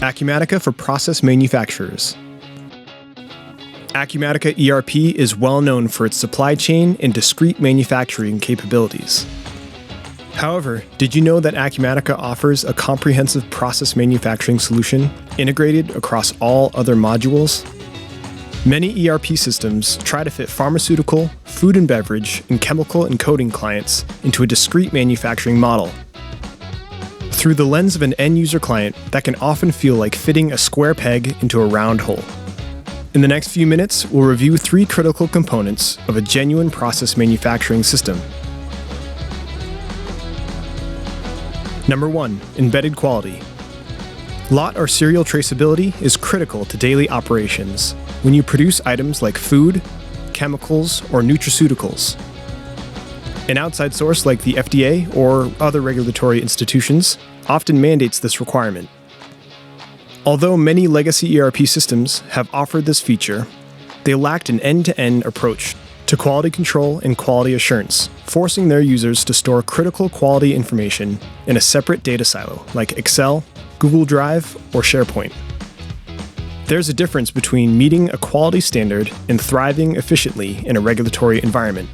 Acumatica for process manufacturers. Acumatica ERP is well known for its supply chain and discrete manufacturing capabilities. However, did you know that Acumatica offers a comprehensive process manufacturing solution integrated across all other modules? Many ERP systems try to fit pharmaceutical, food and beverage, and chemical and coating clients into a discrete manufacturing model. Through the lens of an end-user client, that can often feel like fitting a square peg into a round hole. In the next few minutes, we'll review 3 critical components of a genuine process manufacturing system. Number 1, embedded quality. Lot or serial traceability is critical to daily operations when you produce items like food, chemicals, or nutraceuticals. An outside source like the FDA or other regulatory institutions often mandates this requirement. Although many legacy ERP systems have offered this feature, they lacked an end-to-end approach to quality control and quality assurance, forcing their users to store critical quality information in a separate data silo like Excel, Google Drive, or SharePoint. There's a difference between meeting a quality standard and thriving efficiently in a regulatory environment.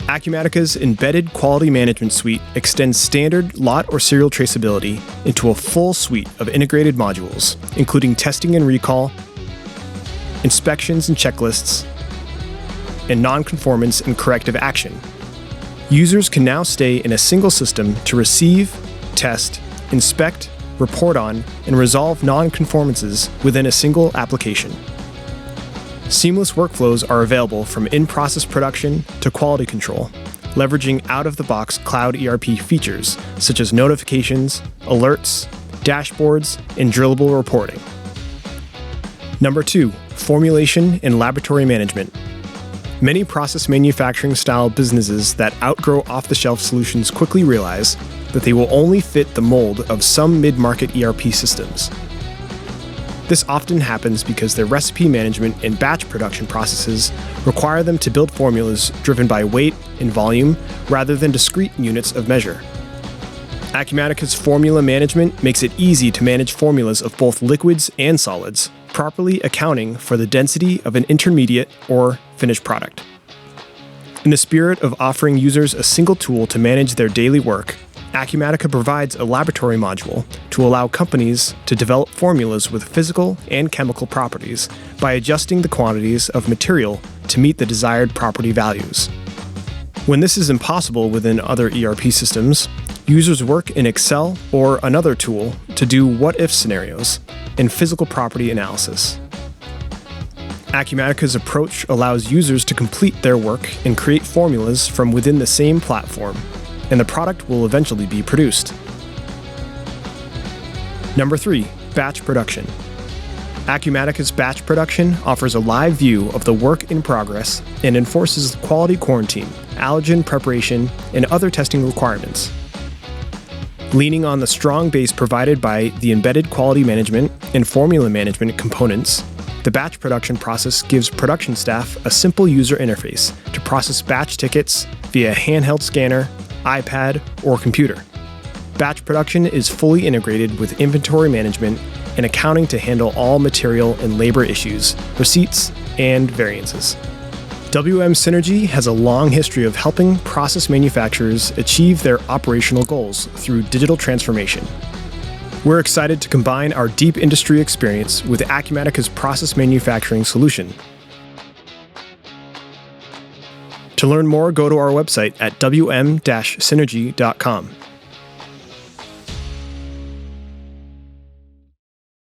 Acumatica's embedded quality management suite extends standard lot or serial traceability into a full suite of integrated modules, including testing and recall, inspections and checklists, and non-conformance and corrective action. Users can now stay in a single system to receive, test, inspect, report on, and resolve non-conformances within a single application. Seamless workflows are available from in-process production to quality control, leveraging out-of-the-box cloud ERP features such as notifications, alerts, dashboards, and drillable reporting. Number 2, formulation and laboratory management. Many process manufacturing style businesses that outgrow off-the-shelf solutions quickly realize that they will only fit the mold of some mid-market ERP systems. This often happens because their recipe management and batch production processes require them to build formulas driven by weight and volume rather than discrete units of measure. Acumatica's formula management makes it easy to manage formulas of both liquids and solids, properly accounting for the density of an intermediate or finished product. In the spirit of offering users a single tool to manage their daily work, Acumatica provides a laboratory module to allow companies to develop formulas with physical and chemical properties by adjusting the quantities of material to meet the desired property values. When this is impossible within other ERP systems, users work in Excel or another tool to do what-if scenarios and physical property analysis. Acumatica's approach allows users to complete their work and create formulas from within the same platform, and the product will eventually be produced. Number 3, batch production. Acumatica's batch production offers a live view of the work in progress and enforces quality quarantine, allergen preparation, and other testing requirements. Leaning on the strong base provided by the embedded quality management and formula management components, the batch production process gives production staff a simple user interface to process batch tickets via handheld scanner, iPad, or computer. Batch production is fully integrated with inventory management and accounting to handle all material and labor issues, receipts, and variances. 𝗙𝗯𝗃 has a long history of helping process manufacturers achieve their operational goals through digital transformation. We're excited to combine our deep industry experience with Acumatica's process manufacturing solution. To learn more, go to our website at 𝗙𝗯𝗃-synergy.com.